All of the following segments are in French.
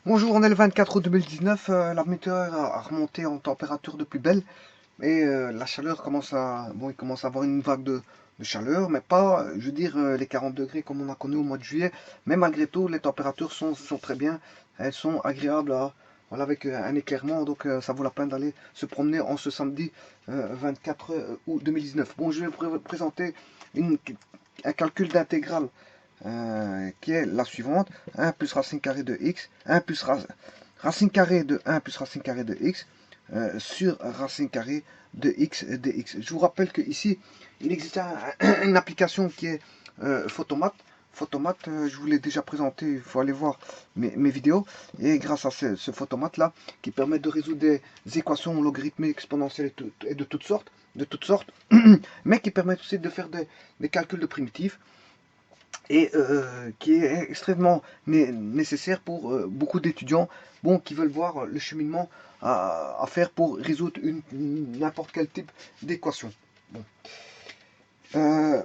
Bonjour, on est le 24 août 2019, la météo a remonté en température de plus belle et la chaleur commence à... Bon, il commence à avoir une vague de chaleur, mais pas, je veux dire, les 40 degrés comme on a connu au mois de juillet. Mais malgré tout, les températures sont très bien, elles sont agréables voilà, avec un éclairement, donc ça vaut la peine d'aller se promener en ce samedi 24 août 2019. Bon, je vais vous présenter une- un calcul d'intégrale qui est la suivante. 1 plus racine carrée de x, 1 plus racine carrée de 1 plus racine carrée de x sur racine carrée de x dx. Je vous rappelle que ici, il existe une application qui est Photomat. Photomat, je vous l'ai déjà présenté, il faut aller voir mes vidéos. Et grâce à ce Photomat là, qui permet de résoudre des équations logarithmiques exponentielles et de toutes sortes, mais qui permet aussi de faire des calculs de primitives et qui est extrêmement nécessaire pour beaucoup d'étudiants bon, qui veulent voir le cheminement à faire pour résoudre n'importe quel type d'équation. Bon. Euh,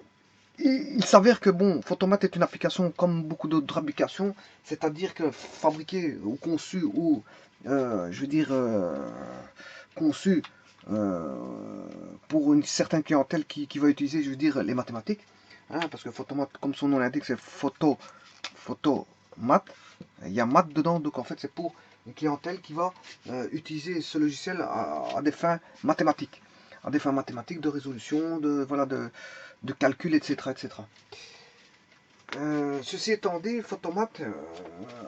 il s'avère que bon, Photomat est une application comme beaucoup d'autres applications, c'est-à-dire que fabriquée ou conçue ou je veux dire conçue euh, pour une certaine clientèle qui va utiliser, je veux dire, les mathématiques. Hein, parce que Photomat, comme son nom l'indique, c'est photomat. Il y a maths dedans, donc en fait c'est pour une clientèle qui va utiliser ce logiciel à des fins mathématiques. À des fins mathématiques de résolution, voilà, de calcul, etc. etc. Ceci étant dit, Photomat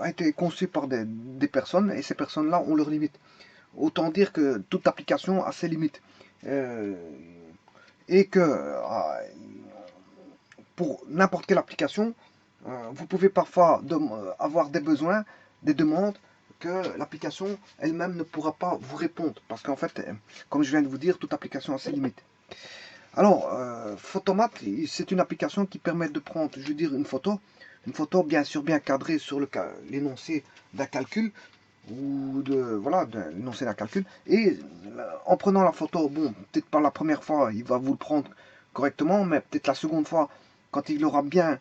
a été conçu par des personnes et ces personnes-là ont leurs limites. Autant dire que toute application a ses limites. Euh, et que pour n'importe quelle application, vous pouvez parfois avoir des besoins, des demandes que l'application elle-même ne pourra pas vous répondre. Parce qu'en fait, comme je viens de vous dire, toute application a ses limites. Alors, Photomat, c'est une application qui permet de prendre, je veux dire, une photo bien sûr bien cadrée sur l'énoncé d'un calcul, ou de voilà de l'énoncé d'un calcul, et en prenant la photo, bon, peut-être pas la première fois, il va vous le prendre correctement, mais peut-être la seconde fois, quand il aura bien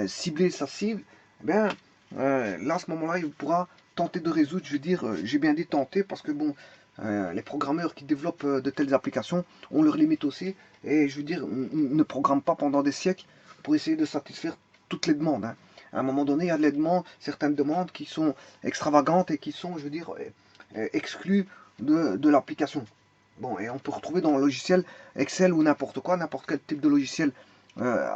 ciblé sa cible, eh bien, là, à ce moment-là, il pourra tenter de résoudre, je veux dire, j'ai bien dit tenter, parce que bon, les programmeurs qui développent de telles applications ont leurs limites aussi, et je veux dire, on ne programme pas pendant des siècles pour essayer de satisfaire toutes les demandes. Hein. À un moment donné, il y a certaines demandes qui sont extravagantes et qui sont, je veux dire, exclues de l'application. Bon, et on peut retrouver dans le logiciel Excel ou n'importe quoi, n'importe quel type de logiciel euh,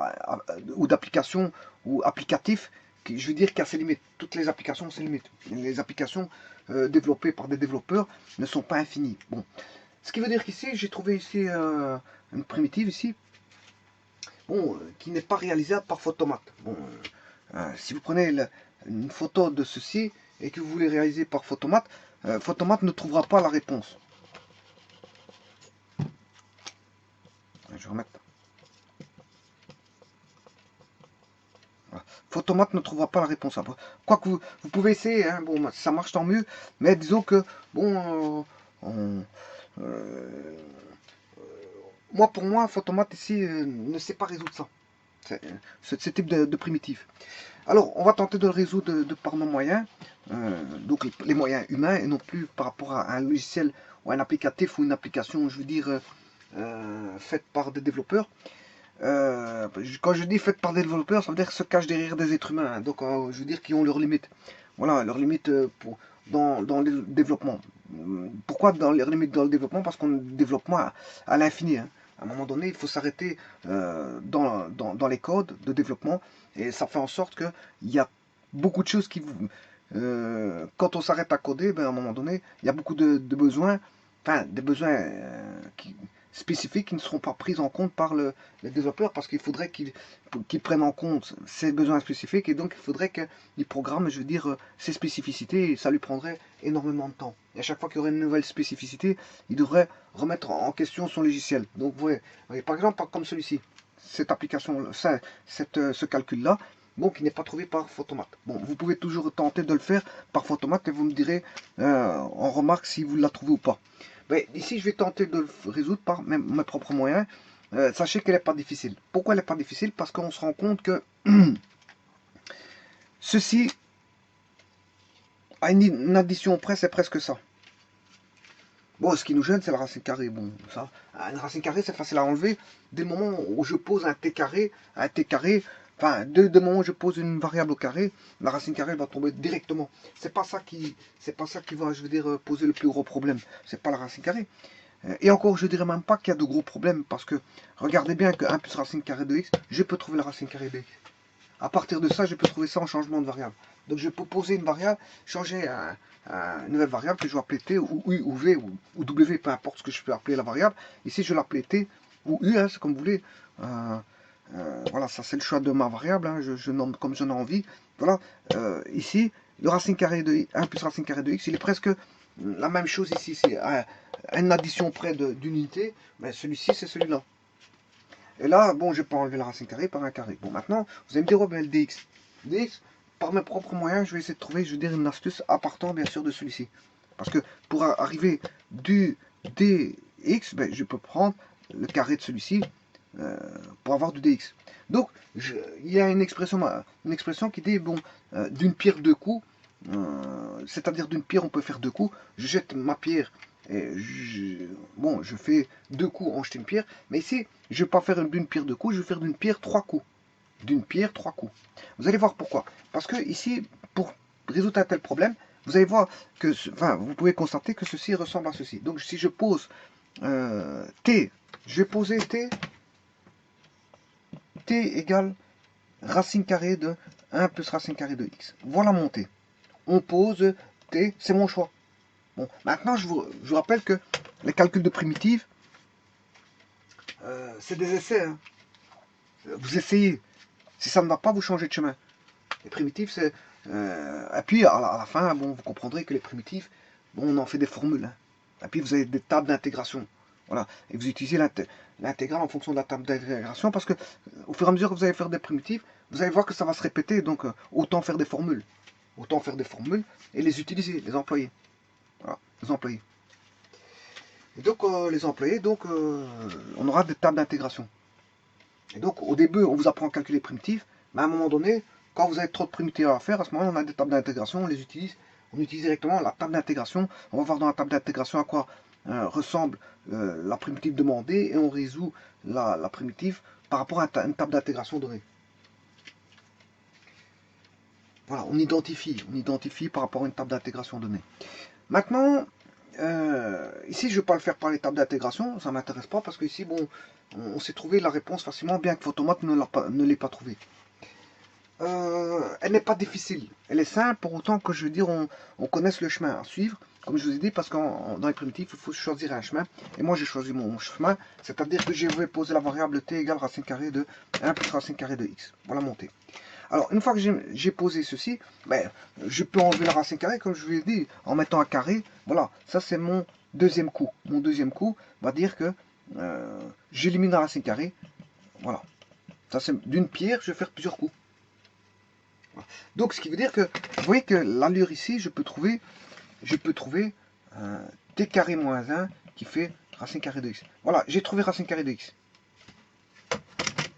ou d'application ou applicatif, qui, je veux dire, qui a ses limites. Toutes les applications ont ses limites. Les applications développées par des développeurs ne sont pas infinies. Bon, ce qui veut dire qu'ici, j'ai trouvé ici une primitive ici, bon, qui n'est pas réalisable par Photomat. Bon, si vous prenez une photo de ceci et que vous voulez réaliser par Photomat, Photomat ne trouvera pas la réponse. Je vais remettre. Voilà. Photomat ne trouvera pas la réponse. Quoique vous pouvez essayer, hein, bon, ça marche tant mieux, mais disons que, bon, euh, moi pour moi, Photomat ici ne sait pas résoudre ça. Ce type de primitif. Alors, on va tenter de le résoudre par nos moyens, donc les moyens humains, et non plus par rapport à un logiciel ou un applicatif ou une application, je veux dire, faite par des développeurs. Quand je dis faite par des développeurs, ça veut dire que se cache derrière des êtres humains, hein, donc je veux dire qui ont leurs limites. Voilà, leurs limites dans le développement. Pourquoi dans leurs limites dans le développement? Parce qu'on développe à l'infini. Hein. À un moment donné, il faut s'arrêter dans les codes de développement et ça fait en sorte qu'il y a beaucoup de choses qui... quand on s'arrête à coder, ben, à un moment donné, il y a beaucoup de besoins, enfin des besoins spécifiques qui ne seront pas pris en compte par les développeurs parce qu'il faudrait qu'ils prennent en compte ces besoins spécifiques et donc il faudrait qu'ils programment, je veux dire, ces spécificités et ça lui prendrait énormément de temps. Et à chaque fois qu'il y aurait une nouvelle spécificité, il devrait remettre en question son logiciel. Donc vous voyez par exemple comme celui-ci, cette application, ce calcul-là, bon, qui n'est pas trouvé par Photomat. Bon, vous pouvez toujours tenter de le faire par Photomat et vous me direz en remarque si vous la trouvez ou pas. Mais ici, je vais tenter de le résoudre par mes propres moyens. Sachez qu'elle n'est pas difficile. Pourquoi elle n'est pas difficile? Parce qu'on se rend compte que ceci À une addition près, c'est presque ça. Bon, ce qui nous gêne, c'est la racine carrée. Bon, ça, une racine carrée, c'est facile à enlever. Dès le moment où je pose un t carré, enfin, dès le moment où je pose une variable au carré, la racine carrée va tomber directement. C'est pas ça qui va, je veux dire, poser le plus gros problème. C'est pas la racine carrée. Et encore, je dirais même pas qu'il y a de gros problèmes, parce que regardez bien que 1 plus racine carrée de x, je peux trouver la racine carrée de x. À partir de ça, je peux trouver ça en changement de variable. Donc je peux poser une variable, changer une nouvelle variable que je vais appeler t ou u ou v ou w, peu importe ce que je peux appeler la variable. Ici, je vais l'appeler t ou u, hein, c'est comme vous voulez. Voilà, ça c'est le choix de ma variable, hein, je nomme comme j'en ai envie. Voilà, ici, le racine carrée de 1 plus racine carrée de x, il est presque la même chose ici. C'est une addition près d'unité, mais celui-ci c'est celui-là. Et là, bon, je peux enlever la racine carrée par un carré. Bon, maintenant, vous allez me dire, oh, ben, le dx. dx, par mes propres moyens, je vais essayer de trouver, je veux dire, une astuce à partant, bien sûr, de celui-ci. Parce que pour arriver du dx, ben, je peux prendre le carré de celui-ci pour avoir du dx. Donc, il y a une expression qui dit, bon, d'une pierre deux coups, c'est-à-dire d'une pierre, on peut faire deux coups. Je jette ma pierre et je fais deux coups en jeter une pierre, mais ici, je ne vais pas faire d'une pierre deux coups, je vais faire d'une pierre trois coups. D'une pierre trois coups. Vous allez voir pourquoi. Parce que ici, pour résoudre un tel problème, vous allez voir que, enfin, vous pouvez constater que ceci ressemble à ceci. Donc, si je pose t, je vais poser t égale racine carrée de 1 plus racine carrée de x. Voilà mon t. On pose t, c'est mon choix. Bon, maintenant, je vous rappelle que les calculs de primitives, c'est des essais. Hein. Vous essayez. Si ça ne va pas, vous changez de chemin. Les primitives, c'est... et puis, à la fin, bon, vous comprendrez que les primitives, bon, on en fait des formules. Hein. Et puis, vous avez des tables d'intégration. Voilà. Et vous utilisez l'intégrale en fonction de la table d'intégration, parce que au fur et à mesure que vous allez faire des primitives, vous allez voir que ça va se répéter. Donc, autant faire des formules. Autant faire des formules et les utiliser, les employer. Voilà, les employés. Et donc, les employés, donc, on aura des tables d'intégration. Et donc, au début, on vous apprend à calculer primitives, mais à un moment donné, quand vous avez trop de primitives à faire, à ce moment-là, on a des tables d'intégration, on les utilise. On utilise directement la table d'intégration. On va voir dans la table d'intégration à quoi ressemble la primitive demandée et on résout la primitive par rapport à une table d'intégration donnée. Voilà, on identifie par rapport à une table d'intégration donnée. Maintenant, ici, je ne vais pas le faire par les tables d'intégration, ça ne m'intéresse pas, parce que ici, bon, on sait trouver la réponse facilement, bien que Photomate ne l'ait pas trouvée. Elle n'est pas difficile, elle est simple, pour autant que, je veux dire, on connaisse le chemin à suivre, comme je vous ai dit, parce que dans les primitives, il faut choisir un chemin, et moi j'ai choisi mon chemin, c'est-à-dire que je vais poser la variable t égale racine carrée de 1 plus racine carrée de x. Voilà mon t. Alors, une fois que j'ai posé ceci, ben, je peux enlever la racine carrée, comme je vous l'ai dit, en mettant un carré. Voilà, ça c'est mon deuxième coup. Mon deuxième coup va dire que j'élimine la racine carrée. Voilà. Ça c'est d'une pierre, je vais faire plusieurs coups. Voilà. Donc, ce qui veut dire que, vous voyez que l'allure ici, je peux trouver t carré moins 1 qui fait racine carrée de x. Voilà, j'ai trouvé racine carrée de x.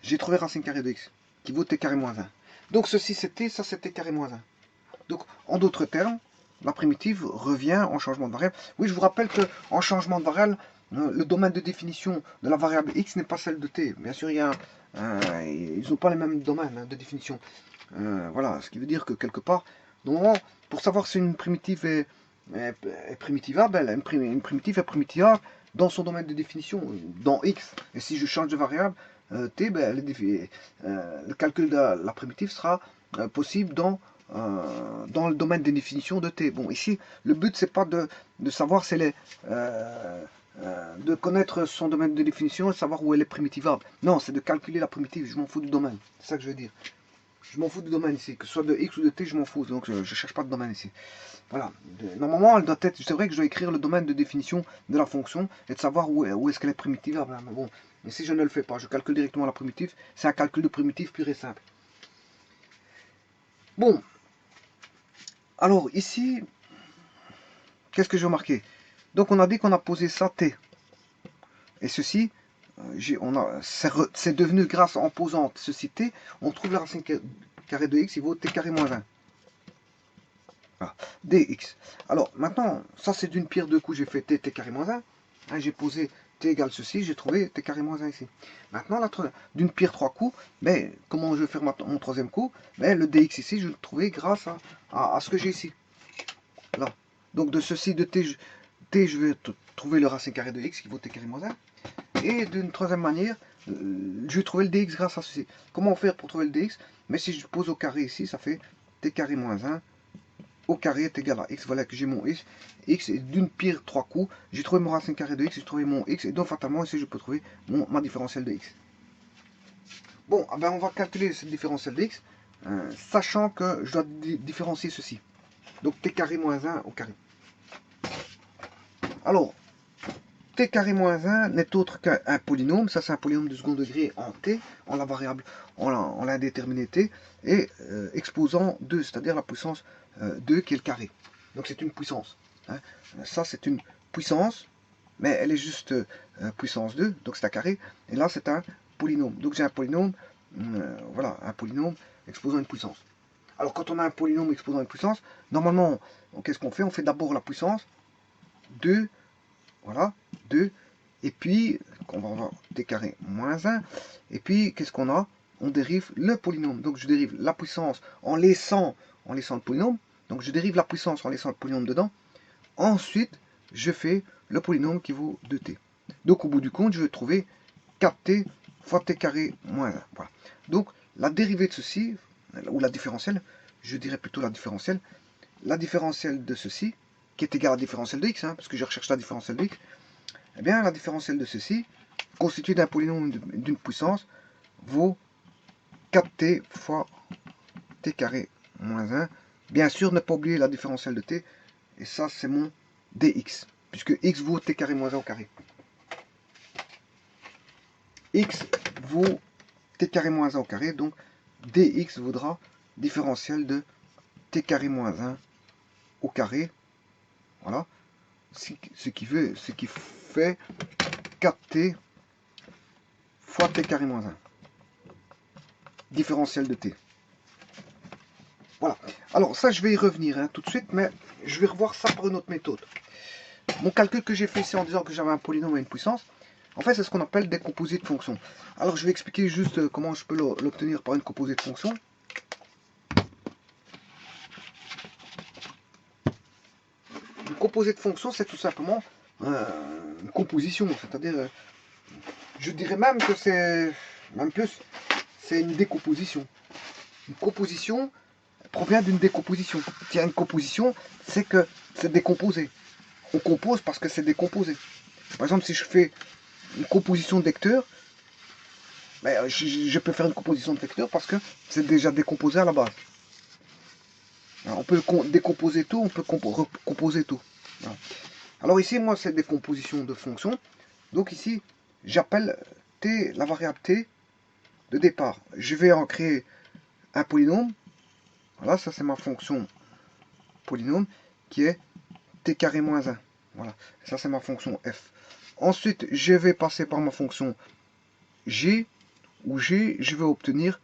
J'ai trouvé racine carrée de x qui vaut t carré moins 1. Donc ceci c'est t, ça c'est t carré moins 1. Donc en d'autres termes, la primitive revient en changement de variable. Oui, je vous rappelle que en changement de variable, le domaine de définition de la variable x n'est pas celle de t. Bien sûr, ils n'ont pas les mêmes domaines de définition. Voilà, ce qui veut dire que quelque part, normalement, pour savoir si une primitive est primitivable, une primitive est primitivable dans son domaine de définition, dans x. Et si je change de variable, t, ben, le calcul de la primitive sera possible dans le domaine de définition de t. Bon, ici, le but, c'est pas de savoir si elle est... de connaître son domaine de définition et savoir où elle est primitivable. Non, c'est de calculer la primitive, je m'en fous du domaine. C'est ça que je veux dire. Je m'en fous du domaine ici, que ce soit de x ou de t, je m'en fous, donc je ne cherche pas de domaine ici. Voilà. Normalement, elle doit être. C'est vrai que je dois écrire le domaine de définition de la fonction et de savoir où est-ce qu'elle est primitivable. Mais bon, mais si je ne le fais pas, je calcule directement la primitive. C'est un calcul de primitive pur et simple. Bon. Alors ici, qu'est-ce que j'ai remarqué? Donc on a dit qu'on a posé ça t. Et ceci, c'est devenu grâce en posant ceci t, on trouve la racine carrée de x, il vaut t carré moins 1. Voilà. dx. Alors maintenant, ça c'est d'une pierre deux coups, j'ai fait t carré moins 1. Hein, j'ai posé t égale ceci, j'ai trouvé t carré moins 1 ici. Maintenant, d'une pierre trois coups, mais comment je vais faire mon troisième coup? Mais le dx ici, je vais le trouver grâce à ce que j'ai ici. Là. Donc de ceci, de t, je vais trouver le racine carré de x qui vaut t carré moins 1. Et d'une troisième manière, je vais trouver le dx grâce à ceci. Comment faire pour trouver le dx? Mais si je pose au carré ici, ça fait t carré moins 1 au carré est égal à x. Voilà que j'ai mon x. X est d'une pierre trois coups. J'ai trouvé mon racine carré de x, j'ai trouvé mon x. Et donc fatalement ici je peux trouver ma différentielle de x. Bon, ben on va calculer cette différentielle de x, sachant que je dois différencier ceci. Donc t carré moins 1 au carré. Alors, t carré moins 1 n'est autre qu'un polynôme. Ça c'est un polynôme de second degré en t, en la variable, en l'indéterminé t, et exposant 2, c'est-à-dire la puissance 2 qui est le carré. Donc c'est une puissance. Hein. Ça c'est une puissance, mais elle est juste puissance 2, donc c'est un carré. Et là c'est un polynôme. Donc j'ai un polynôme, voilà, un polynôme exposant une puissance. Alors quand on a un polynôme exposant une puissance, normalement, qu'est-ce qu'on fait? On fait d'abord la puissance 2, voilà, 2, et puis on va avoir t carré moins 1, et puis qu'est-ce qu'on a? On dérive le polynôme. Donc je dérive la puissance en laissant le polynôme. Donc je dérive la puissance en laissant le polynôme dedans. Ensuite, je fais le polynôme qui vaut 2t. Donc au bout du compte, je vais trouver 4t fois t carré moins 1. Voilà. Donc la dérivée de ceci, ou la différentielle, je dirais plutôt la différentielle de ceci, qui est égale à la différentielle de x, hein, parce que je recherche la différentielle de x, eh bien la différentielle de ceci, constituée d'un polynôme d'une puissance, vaut 4t fois t carré moins 1. Bien sûr, ne pas oublier la différentielle de t, et ça c'est mon dx, puisque x vaut t carré moins 1 au carré. X vaut t carré moins 1 au carré, donc dx vaudra différentielle de t carré moins 1 au carré. Voilà. Ce qui fait 4t fois t carré moins 1. Différentielle de t. Voilà. Alors ça, je vais y revenir tout de suite, mais je vais revoir ça par une autre méthode. Mon calcul que j'ai fait ici en disant que j'avais un polynôme à une puissance, en fait, c'est ce qu'on appelle des composés de fonctions. Alors, je vais expliquer juste comment je peux l'obtenir par une composée de fonctions. Une composée de fonctions, c'est tout simplement une composition, c'est-à-dire, je dirais même que c'est, même plus, c'est une décomposition. Une composition provient d'une décomposition. Il y a une composition, c'est que c'est décomposé. On compose parce que c'est décomposé. Par exemple, si je fais une composition de vecteurs, ben, je peux faire une composition de vecteurs parce que c'est déjà décomposé à la base. Alors, on peut décomposer tout, on peut recomposer tout. Voilà. Alors ici, moi, c'est des compositions de fonctions. Donc ici, j'appelle t, la variable t de départ. Je vais en créer un polynôme. Voilà, ça c'est ma fonction polynôme qui est t carré moins 1. Voilà, ça c'est ma fonction f. Ensuite, je vais passer par ma fonction g, où g, je vais obtenir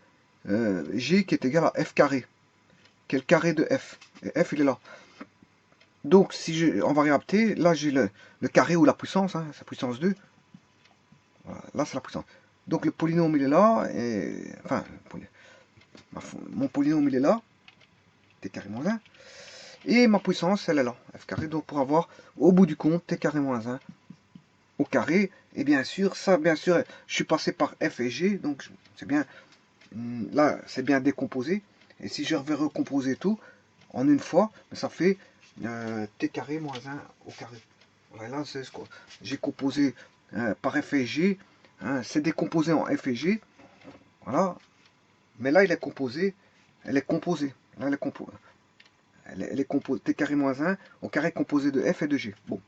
g qui est égal à f carré, qui est le carré de f. Et f, il est là. Donc, si je, en variable t, là j'ai le carré ou la puissance, hein, sa puissance 2. Voilà, là c'est la puissance. Donc le polynôme il est là, et enfin, mon polynôme il est là, t carré moins 1. Et ma puissance elle est là, f carré. Donc pour avoir au bout du compte t carré moins 1 au carré. Et bien sûr, ça, bien sûr, je suis passé par f et g, donc c'est bien, là c'est bien décomposé. Et si je vais recomposer tout en une fois, ça fait t carré moins 1 au carré. Voilà, là c'est ce que j'ai composé par f et g. Hein, c'est décomposé en f et g. Voilà. Mais là il est composé. Elle est composée. Là elle est composée. Elle est composée t carré moins 1 au carré composé de f et de g. Bon.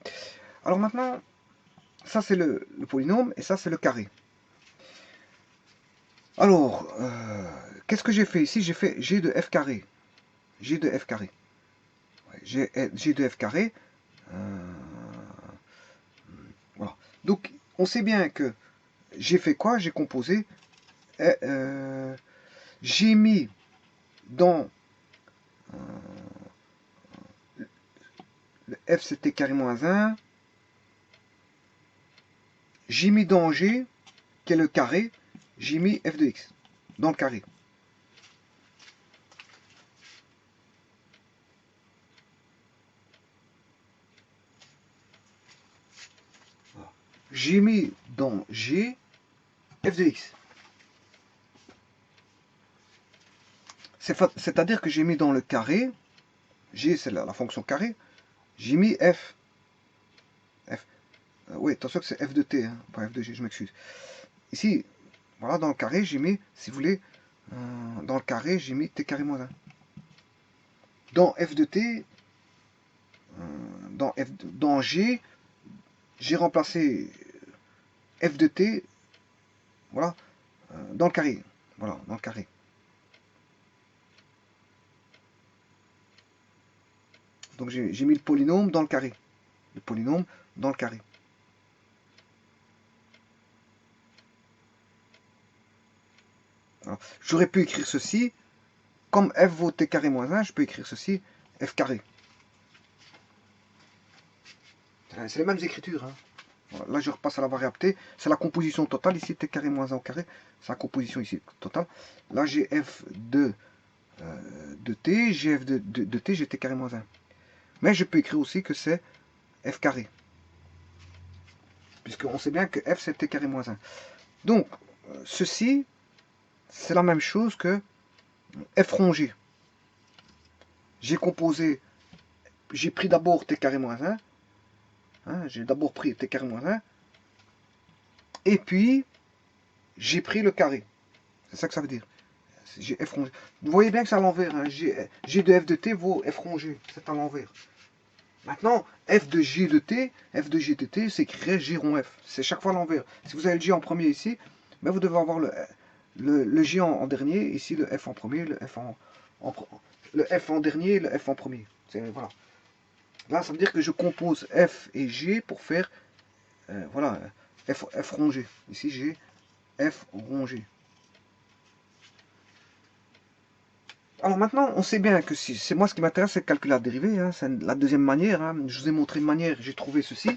Alors maintenant, ça c'est le polynôme et ça c'est le carré. Alors, qu'est-ce que j'ai fait ici? J'ai fait g de f carré. G de f carré. G de f carré. Voilà. Donc, on sait bien que j'ai fait quoi? J'ai composé. J'ai mis dans f c'était carré moins 1. J'ai mis dans G, qui est le carré, j'ai mis f de x, dans le carré. J'ai mis dans G, f de x. C'est-à-dire que j'ai mis dans le carré, G c'est la fonction carré, j'ai mis f. Oui, attention que c'est f de t, hein, pas f de g, je m'excuse. Ici, voilà, dans le carré, j'ai mis, si vous voulez, dans le carré, j'ai mis t carré moins 1. Dans f de t, dans G, j'ai remplacé f de t, voilà, dans le carré. Voilà, dans le carré. Donc j'ai mis le polynôme dans le carré. Le polynôme dans le carré. J'aurais pu écrire ceci, comme f vaut t carré moins 1, je peux écrire ceci, f carré. C'est les mêmes écritures. Hein. Voilà, là, je repasse à la variable t. C'est la composition totale. Ici, t carré moins 1 au carré. C'est la composition ici totale. Là, j'ai f de t. J'ai f de t. J'ai t carré moins 1. Mais je peux écrire aussi que c'est f carré. Puisqu'on sait bien que f, c'est t carré moins 1. Donc, ceci, c'est la même chose que f rongé. J'ai composé, j'ai pris d'abord t carré moins 1. Hein, j'ai d'abord pris t carré moins 1. Et puis, j'ai pris le carré. C'est ça que ça veut dire. J'ai f rongé. Vous voyez bien que c'est à l'envers. Hein. G de f de t vaut f rongé. C'est à l'envers. Maintenant, f de g de t s'écrirait g rond f. C'est chaque fois à l'envers. Si vous avez le g en premier ici, ben vous devez avoir le g en dernier. Ici, le f en premier, le f en dernier, le f en premier. Voilà. Là, ça veut dire que je compose f et g pour faire voilà, f rongé. Ici, j'ai f rongé. Alors maintenant, on sait bien que si c'est moi ce qui m'intéresse, c'est de calculer la dérivée. Hein, c'est la deuxième manière. Hein. Je vous ai montré une manière, j'ai trouvé ceci.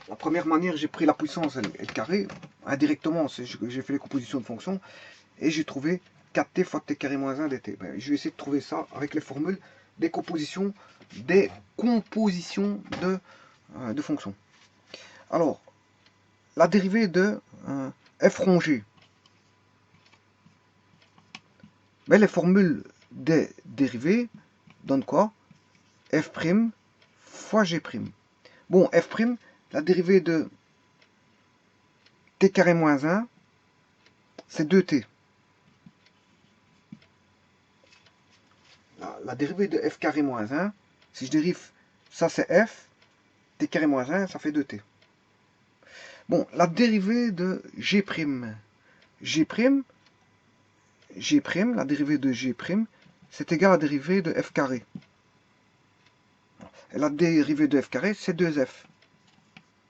La première manière, j'ai pris la puissance et le carré. Indirectement, j'ai fait les compositions de fonctions. Et j'ai trouvé 4t fois t carré moins 1 dt. Ben, je vais essayer de trouver ça avec les formules des compositions de fonctions. Alors, la dérivée de f rongé. Ben, les formules des dérivées donnent quoi? F' fois G'. Bon, F', la dérivée de t carré moins 1, c'est 2t. La dérivée de f carré moins 1, si je dérive, ça c'est f, t carré moins 1, ça fait 2t. Bon, la dérivée de G', la dérivée de G', c'est égal à la dérivée de f carré. Et la dérivée de f carré, c'est 2f,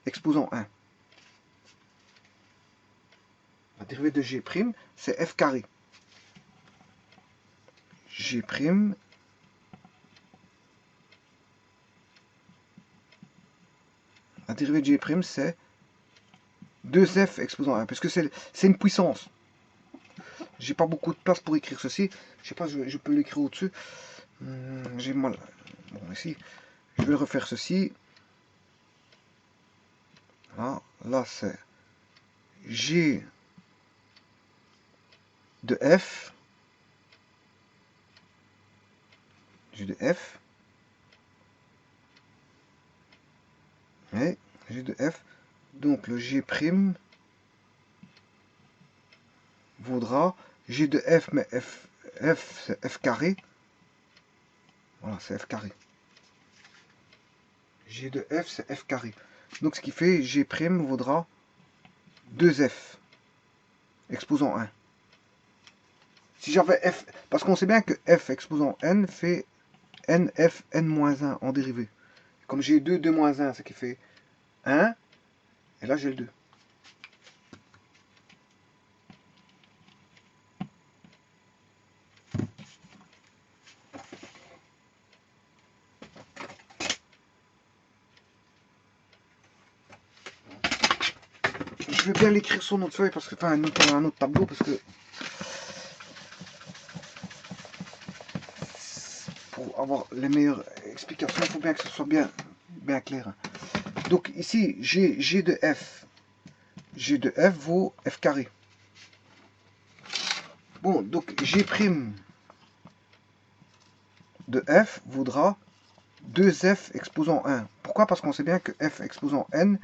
exposant 1. La dérivée de G', c'est f carré. G', la dérivée de G', c'est 2f exposant 1, parce que c'est une puissance. J'ai pas beaucoup de place pour écrire ceci. Je sais pas, je peux l'écrire au-dessus. J'ai mal. Bon, ici, je vais refaire ceci. Là c'est G de F. G de F. Et G de F. Donc le G' vaudra G de F, mais F c'est F carré. Voilà, c'est F carré. G de F, c'est F carré. Donc ce qui fait G' vaudra 2F, exposant 1. Si j'avais F, parce qu'on sait bien que F exposant N fait NF N-1 en dérivée. Comme j'ai 2, 2 moins 1, ce qui fait 1, et là j'ai le 2. je vais bien l'écrire sur notre feuille, parce que, enfin, un autre tableau, parce que pour avoir les meilleures explications, il faut bien que ce soit bien clair. Donc ici, G de F. G de F vaut F carré. Bon, donc G' de F vaudra 2F exposant 1. Pourquoi? Parce qu'on sait bien que F exposant N,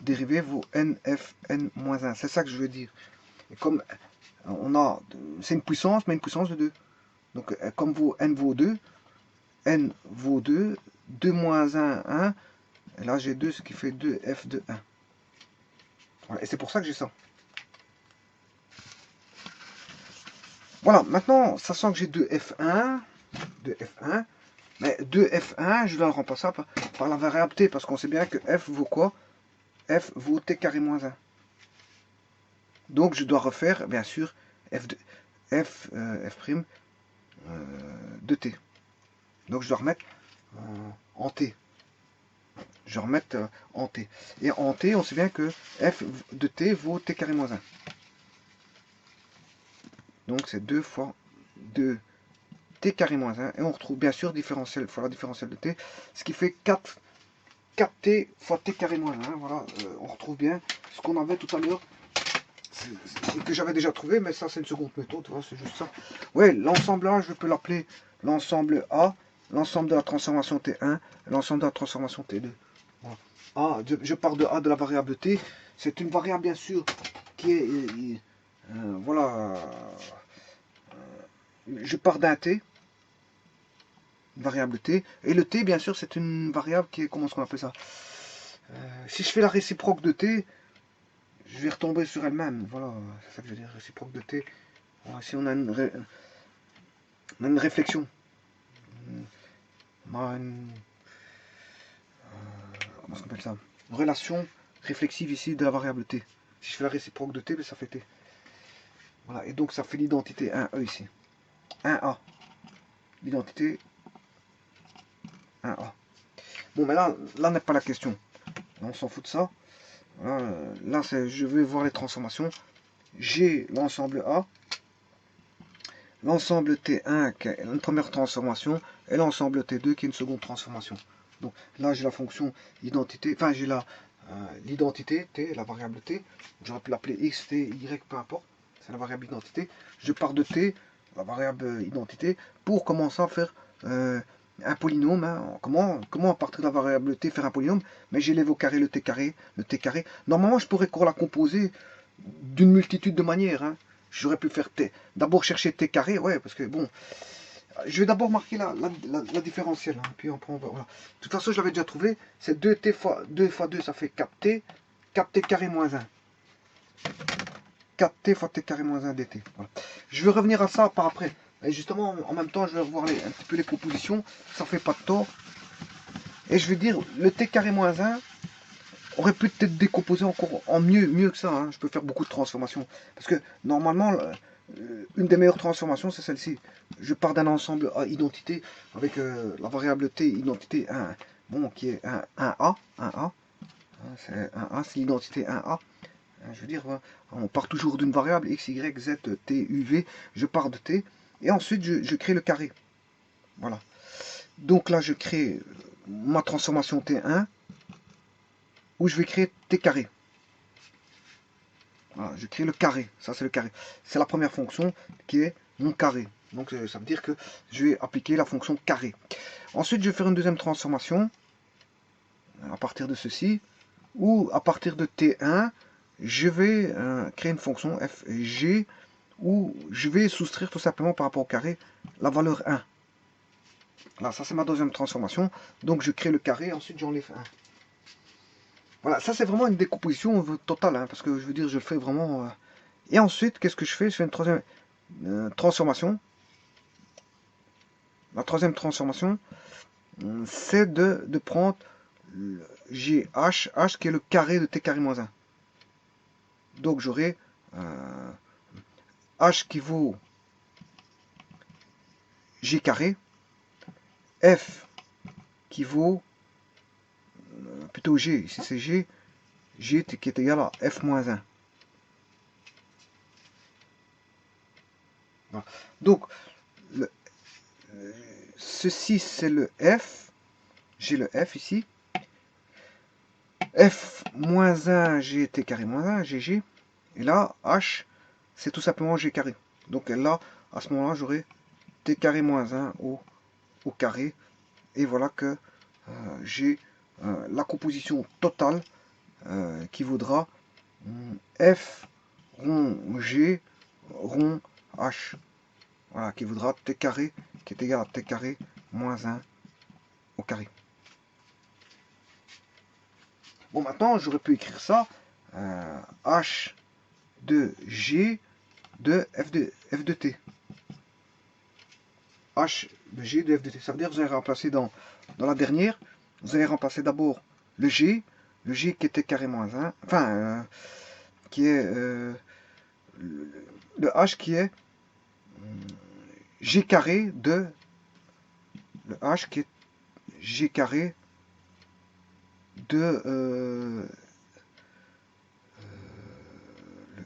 dérivé vaut NF N-1. C'est ça que je veux dire. Et comme on a, c'est une puissance, mais une puissance de 2. Donc comme N vaut 2, N vaut 2, 2 moins 1, 1. Et là j'ai 2, ce qui fait 2F de 1. Voilà, et c'est pour ça que j'ai ça. Voilà, maintenant, sachant que j'ai 2F1, mais 2F1, je dois le remplacer par la variable T, parce qu'on sait bien que F vaut quoi? F vaut T carré moins 1. Donc je dois refaire, bien sûr, F prime de T. Donc je dois remettre en T. Je vais remettre en T. Et en T, on sait bien que F de T vaut T carré moins 1. Donc c'est 2 fois 2 T carré moins 1. Et on retrouve bien sûr différentiel fois la différentielle de T. Ce qui fait 4T fois T carré moins 1. Voilà, on retrouve bien ce qu'on avait tout à l'heure. Que j'avais déjà trouvé, mais ça c'est une seconde méthode, c'est juste ça. Ouais, l'ensemble A, je peux l'appeler l'ensemble A, l'ensemble de la transformation T1, l'ensemble de la transformation T2. Voilà. A, je pars de A de la variable T, c'est une variable bien sûr qui est, voilà, je pars d'un T, une variable T, et le T bien sûr c'est une variable qui est, comment est-ce qu'on appelle ça, si je fais la réciproque de T, je vais retomber sur elle-même, voilà, c'est ça que je veux dire, réciproque de T. Si on a une réflexion, comment on appelle ça, une relation réflexive ici de la variable T. Si je fais la réciproque de T, ben ça fait T. Voilà, et donc ça fait l'identité 1E ici. 1A. L'identité 1A. Bon, mais là n'est pas la question. Là, on s'en fout de ça. Là, je vais voir les transformations. J'ai l'ensemble A, l'ensemble T1 qui est une première transformation, et l'ensemble T2 qui est une seconde transformation. Donc là, j'ai la fonction identité, enfin j'ai l'identité T, la variable T. J'aurais pu l'appeler X, T, Y, peu importe. C'est la variable identité. Je pars de T, la variable identité, pour commencer à faire un polynôme. Hein. Comment à partir de la variable T faire un polynôme? Mais j'ai l'élève au carré, le T carré, le T carré. Normalement, je pourrais la composer d'une multitude de manières. Hein. J'aurais pu faire T. D'abord chercher T carré, ouais, parce que bon. Je vais d'abord marquer la différentielle. Hein, puis on prend, voilà. De toute façon, je l'avais déjà trouvé. C'est 2T fois 2 fois 2, ça fait 4T. 4T carré moins 1. 4T fois T carré moins 1 dt. Voilà. Je vais revenir à ça par après. Et justement, en même temps, je vais revoir un petit peu les propositions. Ça fait pas de tort. Et je vais dire, le T carré moins 1 aurait pu peut-être décomposer encore en mieux que ça. Hein. Je peux faire beaucoup de transformations. Parce que normalement, une des meilleures transformations, c'est celle-ci. Je pars d'un ensemble à identité avec la variable T identité 1, bon, qui est un A. C'est l'identité 1A. Je veux dire, on part toujours d'une variable x, y, z, t, u, v. Je pars de t. Et ensuite, je crée le carré. Voilà. Donc là, je crée ma transformation T1 où je vais créer T carré. Voilà, je crée le carré. Ça, c'est le carré. C'est la première fonction qui est mon carré. Donc, ça veut dire que je vais appliquer la fonction carré. Ensuite, je vais faire une deuxième transformation à partir de ceci, où à partir de T1, je vais créer une fonction fg où je vais soustraire tout simplement par rapport au carré la valeur 1. Voilà, ça c'est ma deuxième transformation. Donc je crée le carré, ensuite j'enlève 1. Voilà, ça c'est vraiment une décomposition totale, hein, parce que je veux dire, je le fais vraiment... Et ensuite, qu'est-ce que je fais? Je fais une troisième transformation. La troisième transformation, c'est de prendre GH qui est le carré de T carré moins 1. Donc j'aurai H qui vaut G carré, F qui vaut plutôt G, ici c'est G qui est égal à F moins 1. Voilà. Donc, le, ceci c'est le F. J'ai le F ici. F moins 1, G, T carré moins 1, GG. Et là, H, c'est tout simplement G carré. Donc là, à ce moment-là, j'aurai T carré moins 1 au carré. Et voilà que j'ai la composition totale qui vaudra F rond G rond H. Voilà, qui vaudra T carré, qui est égal à T carré moins 1 au carré. Bon, maintenant, j'aurais pu écrire ça H de G de F de T. H de G de F de T. Ça veut dire que vous allez remplacer dans la dernière, vous allez remplacer d'abord le G qui était carré moins 1, enfin, qui est le H qui est G carré de le H qui est G carré de le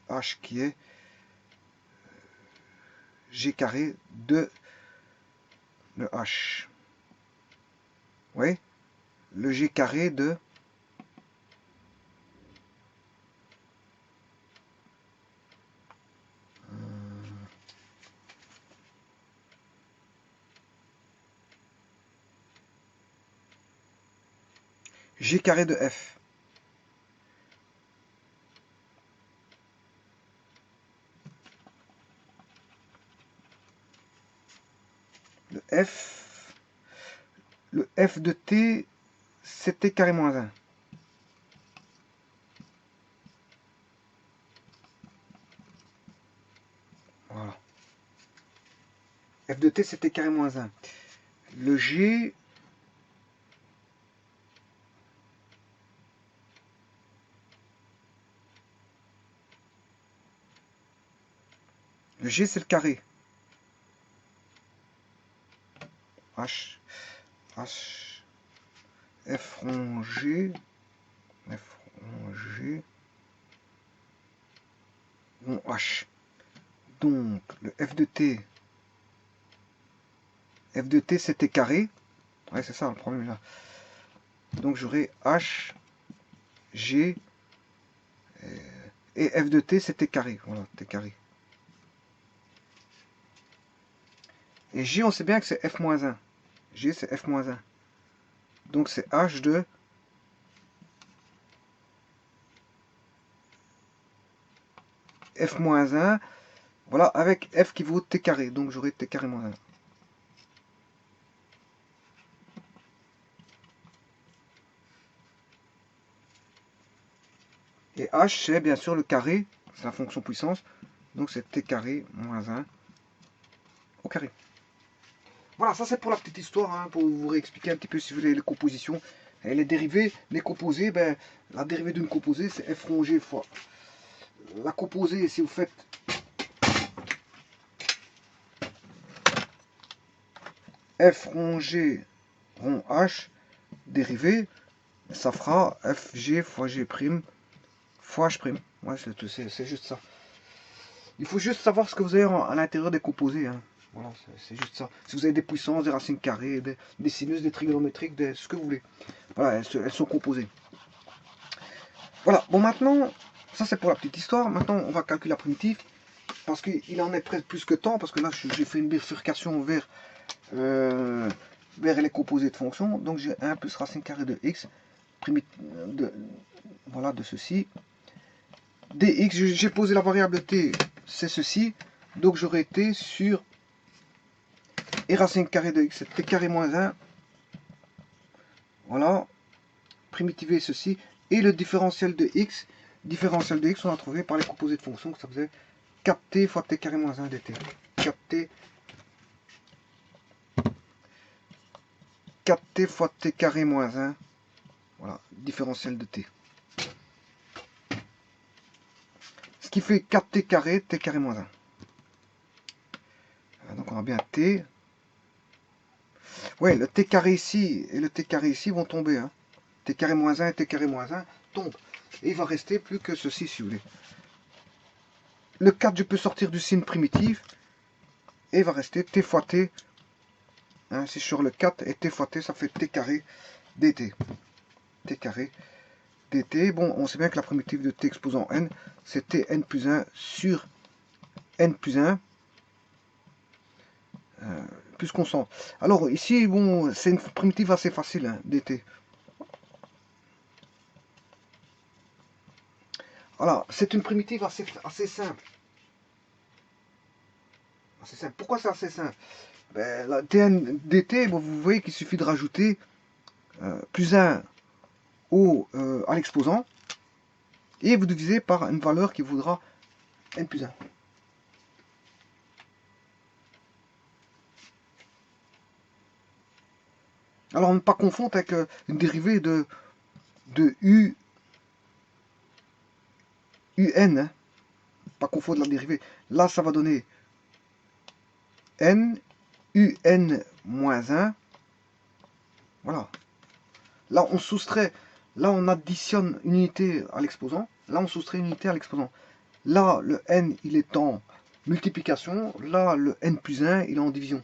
H qui est G carré de le H. Oui, le G carré de G carré de F. Le F de T, c'était carré moins 1. Voilà. F de T, c'était carré moins 1. Le G, c'est le carré. H, F rond G, rond H. Donc, le F de T, c'était carré. Ouais, c'est ça le problème là. Donc, j'aurai H, G, et F de T, c'était carré. Voilà, T carré. Et G, on sait bien que c'est F-1. G, c'est F-1. Donc, c'est H de F-1. Voilà, avec F qui vaut T carré. Donc, j'aurai T carré moins 1. Et H, c'est bien sûr le carré. C'est la fonction puissance. Donc, c'est T carré moins 1 au carré. Voilà, ça c'est pour la petite histoire, hein, pour vous réexpliquer un petit peu si vous voulez les compositions. Et les dérivées, les composés, ben, la dérivée d'une composée, c'est f rond g fois la composée, si vous faites f rond g rond h, dérivée, ça fera fg fois g' fois h'. Ouais, c'est juste ça. Il faut juste savoir ce que vous avez à l'intérieur des composés. Hein. Voilà, c'est juste ça. Si vous avez des puissances, des racines carrées, des sinus, des trigonométriques, ce que vous voulez. Voilà, elles sont composées. Voilà, bon maintenant, ça c'est pour la petite histoire. Maintenant, on va calculer la primitive. Parce qu'il en est presque plus que temps. Parce que là, j'ai fait une bifurcation vers les composés de fonctions. Donc j'ai 1 plus racine carrée de x, voilà, de ceci. dx, j'ai posé la variable t, c'est ceci. Donc j'aurais t sur et racine carrée de x, t carré moins 1. Voilà. Primitiver ceci. Et le différentiel de x. Différentiel de x, on a trouvé par les composés de fonctions que ça faisait 4t fois t carré moins 1 dt. 4t fois t carré moins 1. Voilà, différentiel de t. Ce qui fait 4t carré, t carré moins 1. Donc on a bien t. Ouais, le t carré ici et le t carré ici vont tomber. Hein. T carré moins 1 et t carré moins 1 tombent. Et il va rester plus que ceci, si vous voulez. Le 4, je peux sortir du signe primitif. et il va rester t fois t. Hein, c'est sur le 4 et t fois t, ça fait t carré dt. T carré dt. Bon, on sait bien que la primitive de t exposant n, c'est tn plus 1 sur n plus 1 plus constant. Alors ici, bon, c'est une primitive assez facile, hein, dt. Voilà, c'est une primitive assez simple. Assez simple. Pourquoi c'est assez simple? Ben, la tn dt, bon, vous voyez qu'il suffit de rajouter plus 1 à l'exposant, et vous divisez par une valeur qui vaudra n plus 1. Alors, ne pas confondre avec une dérivée de un, hein. Pas confondre la dérivée. Là, ça va donner n, un moins 1. Voilà. Là, on soustrait, là, on additionne une unité à l'exposant. Là, on soustrait une unité à l'exposant. Là, le n, il est en multiplication. Là, le n plus 1, il est en division.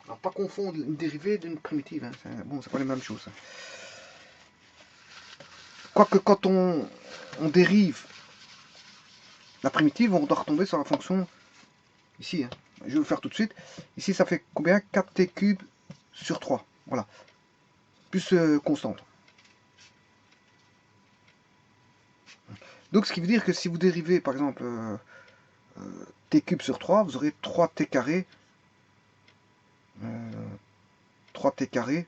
Alors, pas confondre une dérivée d'une primitive. Hein. Bon, c'est pas les mêmes choses. Hein. Quoique, quand on dérive la primitive, on doit retomber sur la fonction ici. Hein. Je vais le faire tout de suite. Ici, ça fait combien? 4t cube sur 3. Voilà. Plus constante. Donc, ce qui veut dire que si vous dérivez, par exemple, t cube sur 3, vous aurez 3t carré. 3t carré.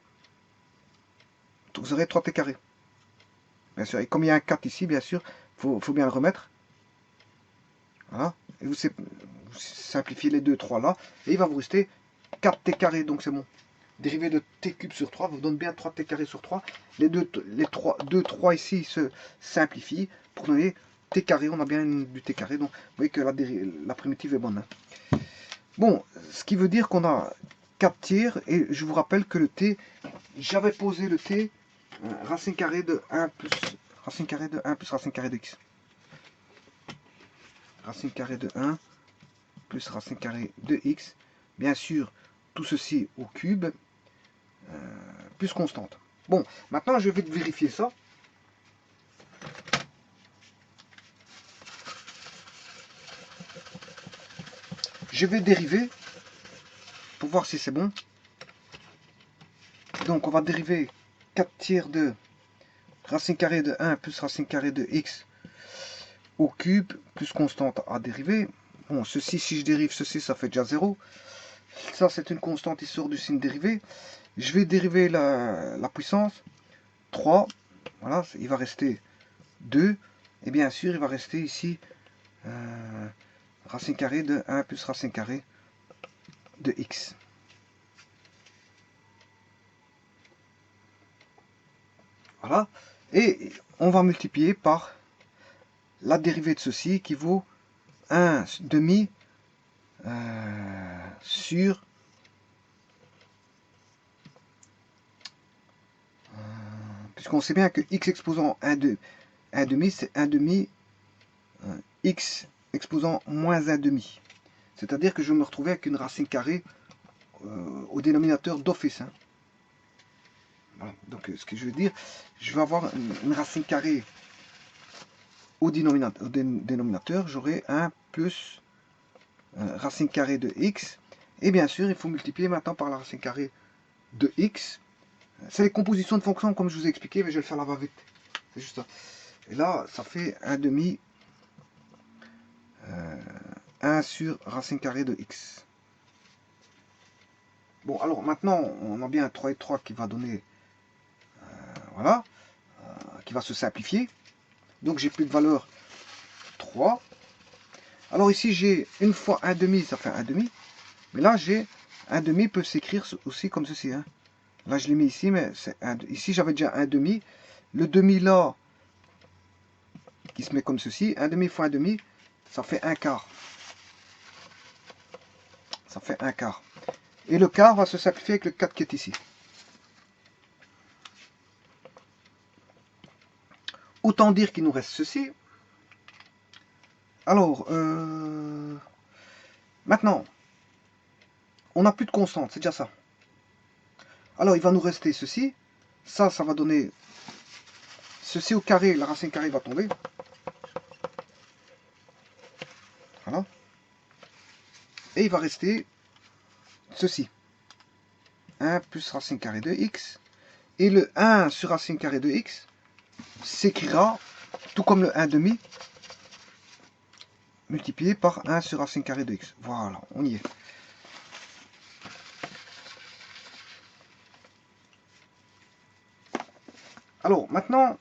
Vous aurez 3t carré. Bien sûr. Et comme il y a un 4 ici, bien sûr, faut bien le remettre. Voilà. Et vous simplifiez les 2, 3 là. Et il va vous rester 4t carré. Donc, c'est bon. Dérivé de t cube sur 3 vous donne bien 3t carré sur 3. Les 2, 3 ici se simplifient pour donner t carré. On a bien du t carré. Donc, vous voyez que la primitive est bonne. Hein. Bon, ce qui veut dire qu'on a 4 tiers. Et je vous rappelle que le t, j'avais posé le t racine carrée de 1 plus racine carrée de 1 plus racine carrée de x. Racine carrée de 1 plus racine carrée de x. Bien sûr, tout ceci au cube. Plus constante. Bon, maintenant je vais vérifier ça. Je vais dériver pour voir si c'est bon. Donc on va dériver 4 tiers de racine carrée de 1 plus racine carrée de x au cube plus constante à dériver. Bon, ceci, si je dérive ceci, ça fait déjà 0. Ça, c'est une constante qui sort du signe dérivé. Je vais dériver la puissance. 3. Voilà, il va rester 2. Et bien sûr, il va rester ici racine carrée de 1 plus racine carrée de x. Voilà. Et on va multiplier par la dérivée de ceci qui vaut 1 demi sur puisqu'on sait bien que x exposant 1 demi, c'est 1 demi x exposant moins 1 demi. C'est-à-dire que je vais me retrouver avec une racine carrée au dénominateur d'office. Hein. Voilà. Donc ce que je veux dire, je vais avoir une racine carrée au dénominateur, j'aurai 1 plus racine carrée de x. Et bien sûr, il faut multiplier maintenant par la racine carrée de x. C'est les compositions de fonctions comme je vous ai expliqué, mais je vais le faire là va-vite. C'est juste ça. Et là, ça fait 1 demi 1 sur racine carrée de x. Bon, alors maintenant, on a bien 3 et 3 qui va donner, voilà, qui va se simplifier. Donc j'ai plus de valeur 3. Alors ici, j'ai une fois 1 demi, ça fait 1 demi. Mais là, j'ai 1 demi peut s'écrire aussi comme ceci. Hein. Là, je l'ai mis ici, mais c'est ici, j'avais déjà 1 demi. Le demi là, qui se met comme ceci, 1 demi fois 1 demi, ça fait 1 quart. Ça fait 1 quart. Et le quart va se simplifier avec le 4 qui est ici. Autant dire qu'il nous reste ceci. Alors, Maintenant, on n'a plus de constante, c'est déjà ça. Alors, il va nous rester ceci. Ça va donner ceci au carré, la racine carrée va tomber. Voilà. Et il va rester ceci. 1 plus racine carrée de x. Et le 1 sur racine carrée de x s'écrira, tout comme le 1 demi, multiplié par 1 sur racine carrée de x. Voilà, on y est. Alors, maintenant,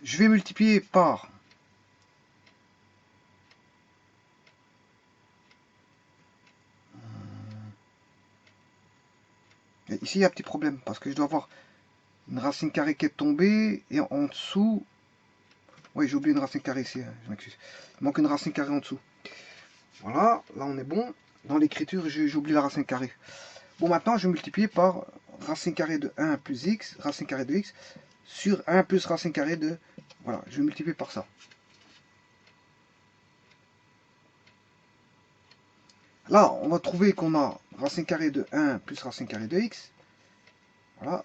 je vais multiplier par et ici, il y a un petit problème, parce que je dois avoir une racine carrée qui est tombée, et en dessous... Oui, j'ai oublié une racine carrée ici, hein, je m'excuse. Il manque une racine carrée en dessous. Voilà, là on est bon. Dans l'écriture, j'ai oublié la racine carrée. Bon, maintenant, je vais multiplier par racine carrée de 1 plus x, racine carrée de x, sur 1 plus racine carrée de... Voilà, je vais multiplier par ça. Là, on va trouver qu'on a racine carrée de 1 plus racine carrée de x. Voilà.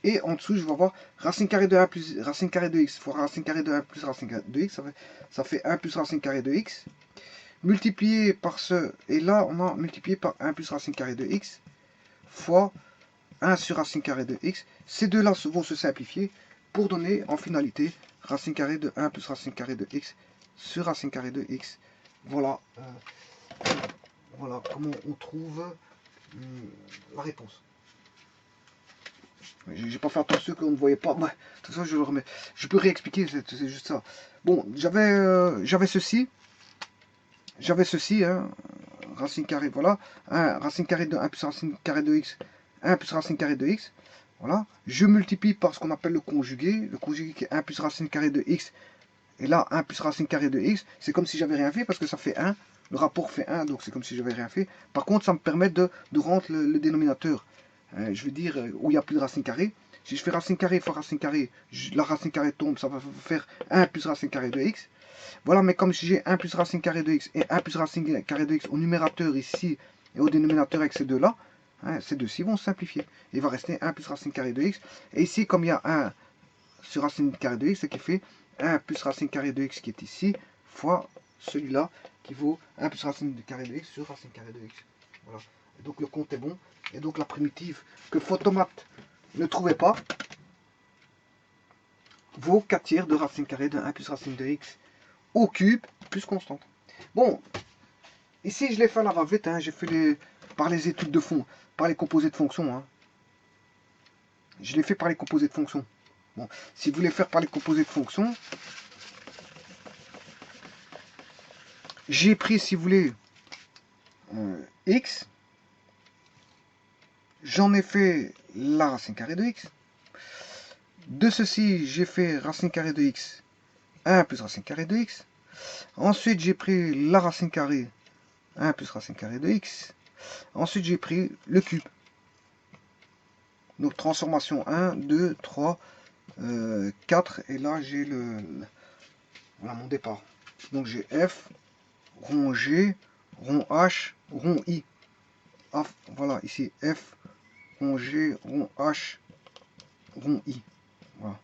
Et en dessous, je vais avoir racine carrée de 1 plus racine carrée de x fois racine carrée de 1 plus racine carrée de x. Ça fait 1 plus racine carrée de x. Multiplié par ce, et là, on a multiplié par 1 plus racine carrée de x fois 1 sur racine carrée de x. Ces deux-là vont se simplifier pour donner en finalité racine carrée de 1 plus racine carrée de x sur racine carrée de x. Voilà, voilà comment on trouve la réponse. J'ai pas fait attention qu'on ne voyait pas. Ouais, de toute façon, je le remets. Je peux réexpliquer, c'est juste ça. Bon, j'avais ceci. J'avais ceci, hein, racine carrée, voilà. Racine carrée de 1 plus racine carrée de x. 1 plus racine carrée de x. Voilà. Je multiplie par ce qu'on appelle le conjugué. Le conjugué qui est 1 plus racine carrée de x. Et là, 1 plus racine carrée de x. C'est comme si j'avais rien fait parce que ça fait 1. Le rapport fait 1, donc c'est comme si j'avais rien fait. Par contre, ça me permet de rendre le dénominateur. Je veux dire, où il n'y a plus de racine carrée. Si je fais racine carrée fois racine carrée, la racine carrée tombe, ça va faire 1 plus racine carrée de x. Voilà, mais comme si j'ai 1 plus racine carrée de x et 1 plus racine carrée de x au numérateur ici et au dénominateur avec ces deux-là, hein, ces deux-ci vont se simplifier. Il va rester 1 plus racine carrée de x. Et ici, comme il y a 1 sur racine carrée de x, ce qui fait 1 plus racine carrée de x qui est ici, fois celui-là qui vaut 1 plus racine carrée de x sur racine carrée de x. Voilà. Et donc le compte est bon. Et donc la primitive que Photomat ne trouvait pas vaut 4 tiers de racine carrée de 1 plus racine de x au cube plus constante. Bon, ici je l'ai fait à la va-vite, hein, j'ai fait par les études de fond, par les composés de fonctions. Hein. Je l'ai fait par les composés de fonctions. Bon, si vous voulez faire par les composés de fonctions, j'ai pris, si vous voulez, x, j'en ai fait la racine carrée de x. De ceci, j'ai fait racine carrée de x, 1 plus racine carrée de x. Ensuite, j'ai pris la racine carrée, 1 plus racine carrée de x. Ensuite, j'ai pris le cube. Donc, transformation 1, 2, 3, 4. Et là, j'ai voilà mon départ. Donc, j'ai f, rond G, rond H, rond I. Ah, voilà, ici, f, rond G, rond H, rond I. Voilà.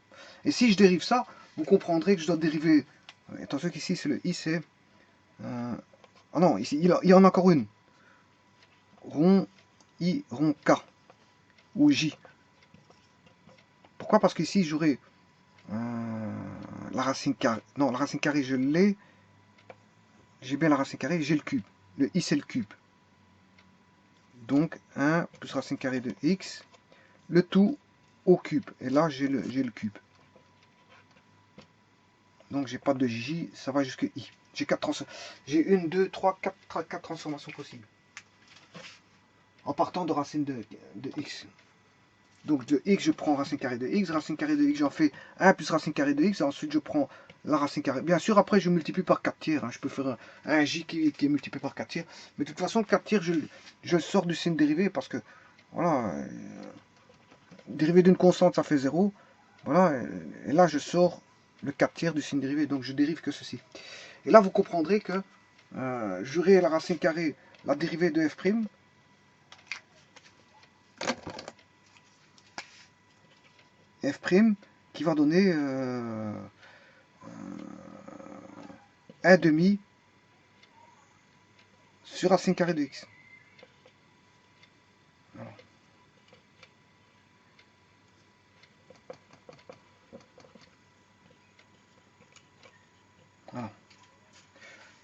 Et si je dérive ça, vous comprendrez que je dois dériver. Attention qu'ici, c'est le I, c'est... ah non, ici, il y en a encore une. Rond I, rond K. Ou J. Pourquoi? Parce qu'ici, j'aurai la racine carrée. Non, la racine carrée, je l'ai. J'ai bien la racine carrée, j'ai le cube. Le I, c'est le cube. Donc, 1 plus racine carrée de x, le tout au cube. Et là, j'ai le cube. Donc, j'ai pas de J, ça va jusqu'à I. J'ai 1, 2, 3, 4 transformations possibles. En partant de racine de x. Donc, de x, je prends racine carrée de x. Racine carrée de x, j'en fais 1 plus racine carrée de x. Et ensuite, je prends la racine carrée. Bien sûr, après, je multiplie par 4 tiers. Hein. Je peux faire un j qui est multiplié par 4 tiers. Mais de toute façon, 4 tiers, je sors du signe dérivé parce que, voilà, dérivé d'une constante, ça fait 0. Voilà, et là, je sors le 4 tiers du signe dérivé, donc je dérive que ceci. Et là, vous comprendrez que j'aurai la racine carrée, la dérivée de f', f' qui va donner 1 demi sur racine carrée de x. Voilà. Voilà.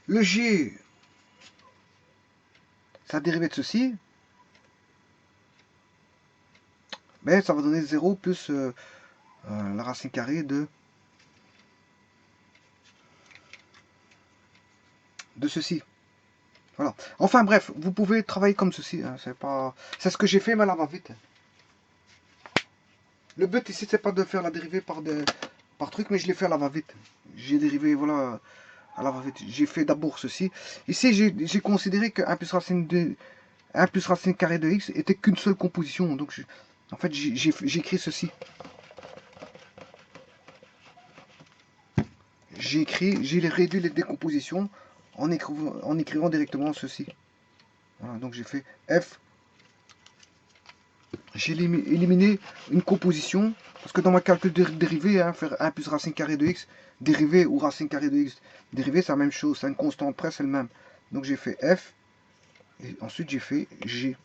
Le g, sa dérivée de ceci, ben, ça va donner 0 plus la racine carrée de ceci. Voilà. Enfin bref, vous pouvez travailler comme ceci. Hein, c'est ce que j'ai fait, mais là va vite. Le but ici, c'est pas de faire la dérivée par truc, mais je l'ai fait à la va-vite. J'ai dérivé, voilà, à la va-vite. J'ai fait d'abord ceci. Ici, j'ai considéré que 1 plus racine carrée de x était qu'une seule composition. Donc, en fait, j'ai écrit ceci. J'ai réduit les décompositions en écrivant directement ceci. Voilà, donc j'ai fait f. J'ai éliminé une composition, parce que dans ma calcul de dérivée, hein, faire 1 plus racine carrée de x, dérivée ou racine carrée de x, dérivée, c'est la même chose, c'est une constante près, c'est le même. Donc j'ai fait f, et ensuite j'ai fait g.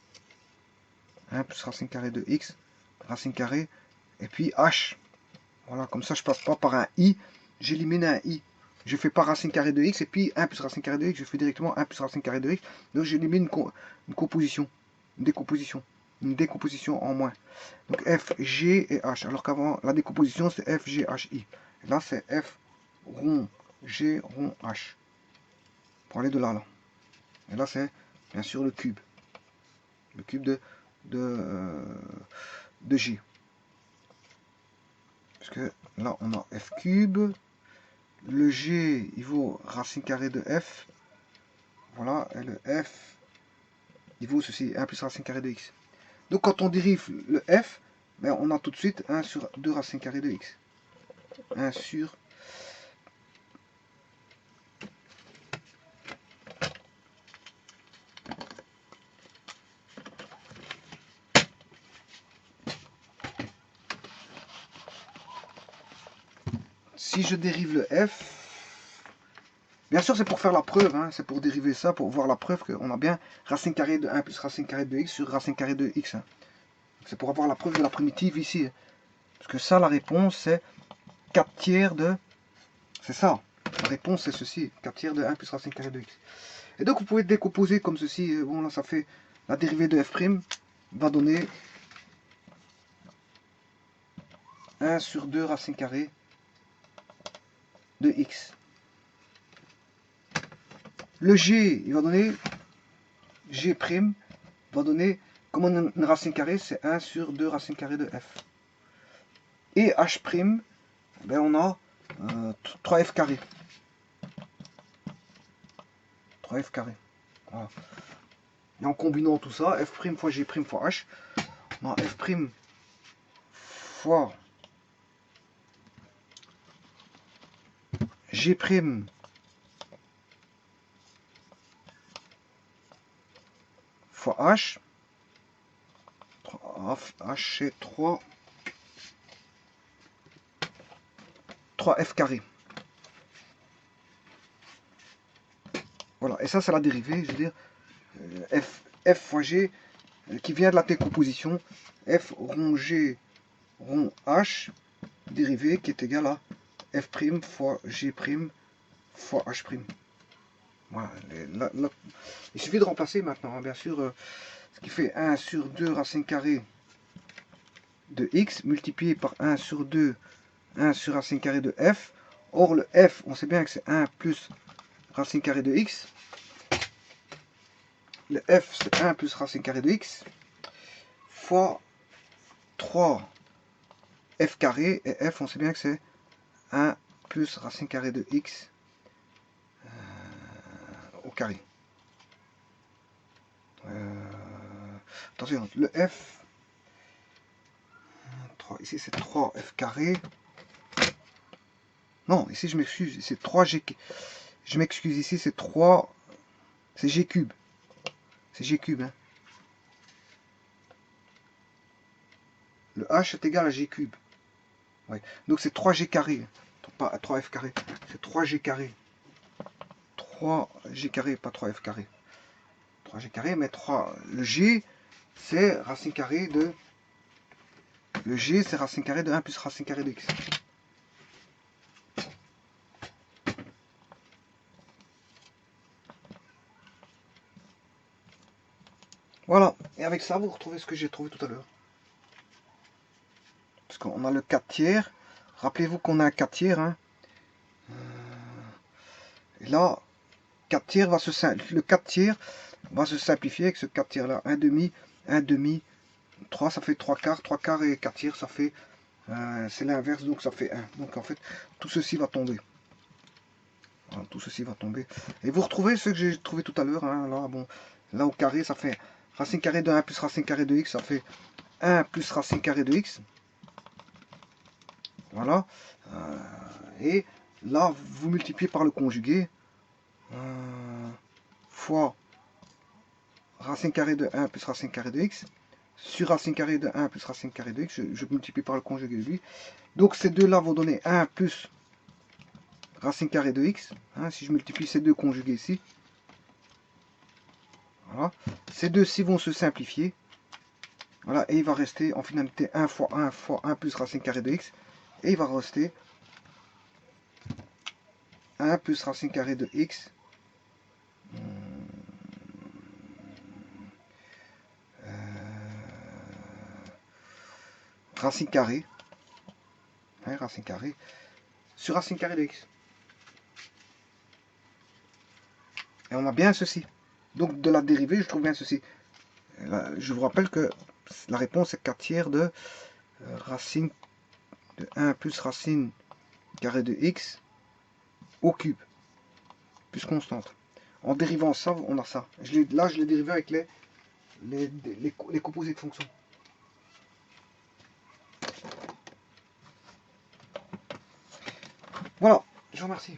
1 plus racine carrée de x, racine carrée, et puis h. Voilà, comme ça je passe pas par un i, j'élimine un i. Je fais pas racine carrée de x, et puis 1 plus racine carrée de x, je fais directement 1 plus racine carrée de x, donc j'élimine une composition, une décomposition. Une décomposition en moins. Donc F, G et H. Alors qu'avant, la décomposition, c'est F, G, H, I. Et là, c'est F, rond, G, rond, H. Pour aller de là, là. Et là, c'est bien sûr le cube. Le cube de G. Parce que là, on a F cube. Le G, il vaut racine carrée de F. Voilà. Et le F, il vaut ceci, 1 plus racine carrée de X. Donc quand on dérive le f, ben, on a tout de suite 1 sur 2 racine carrée de x. 1 sur... Si je dérive le f, bien sûr c'est pour faire la preuve, hein, c'est pour dériver ça, pour voir la preuve qu'on a bien racine carrée de 1 plus racine carrée de x sur racine carrée de x. Hein. C'est pour avoir la preuve de la primitive ici. Parce que ça, la réponse, c'est 4 tiers de... C'est ça. La réponse, c'est ceci. 4 tiers de 1 plus racine carrée de x. Et donc, vous pouvez décomposer comme ceci. Bon, là, ça fait la dérivée de f' va donner 1 sur 2 racine carrée de x. Le g, il va donner... g' va donner... Comme une racine carrée, c'est 1 sur 2 racine carrée de f. Et h', ben on a 3f carré. 3f carré. Voilà. Et en combinant tout ça, f' fois g' fois h, on a f' fois g' fois h. H c'est 3f carré. Voilà, et ça c'est la dérivée, je veux dire, f fois g qui vient de la décomposition, f rond g rond h, dérivée qui est égale à f' fois g' fois h'. Voilà, il suffit de remplacer maintenant, hein, bien sûr, ce qui fait 1 sur 2 racine carrée de x multiplié par 1 sur 2, 1 sur racine carrée de f. Or le f, on sait bien que c'est 1 plus racine carrée de x. Le f, c'est 1 plus racine carrée de x fois 3 f carré. Et f, on sait bien que c'est 1 plus racine carrée de x au carré. Attention, le f, ici c'est 3f carré. Non, ici je m'excuse, c'est 3g. Je m'excuse, ici c'est 3. C'est g cube. C'est g cube. Hein. Le h est égal à g cube. Ouais. Donc c'est 3g carré. Pas 3f carré. C'est 3g carré. 3g carré, pas 3f carré. 3g carré, mais 3. Le g, c'est racine carrée de. Le g, c'est racine carrée de 1 plus racine carrée de x. Voilà. Et avec ça, vous retrouvez ce que j'ai trouvé tout à l'heure. Parce qu'on a le 4 tiers. Rappelez-vous qu'on a un 4 tiers. Hein. Et là, 4 tiers va le 4 tiers va se simplifier avec ce 4 tiers là. 1 demi, 1 demi, 3 ça fait 3 quarts et 4 tiers ça fait, c'est l'inverse donc ça fait 1. Donc en fait, tout ceci va tomber. Voilà, tout ceci va tomber. Et vous retrouvez ce que j'ai trouvé tout à l'heure. Hein, là, bon, là au carré, ça fait racine carrée de 1 plus racine carrée de x, ça fait 1 plus racine carrée de x. Voilà. Et là, vous multipliez par le conjugué. Fois racine carrée de 1 plus racine carrée de x. Sur racine carrée de 1 plus racine carrée de x. Je multiplie par le conjugué de lui. Donc ces deux-là vont donner 1 plus racine carrée de x. Hein, si je multiplie ces deux conjugués ici. Voilà. Ces deux-ci vont se simplifier. Voilà, et il va rester en finalité 1 fois 1 fois 1 plus racine carrée de x. Et il va rester 1 plus racine carrée de x. Racine carrée. Hein, racine carrée. Sur racine carrée de x. Et on a bien ceci. Donc de la dérivée, je trouve bien ceci. Là, je vous rappelle que la réponse est 4 tiers de racine de 1 plus racine carrée de x au cube, plus constante. En dérivant ça, on a ça. Là, je l'ai dérivé avec les composés de fonctions. Voilà, je vous remercie.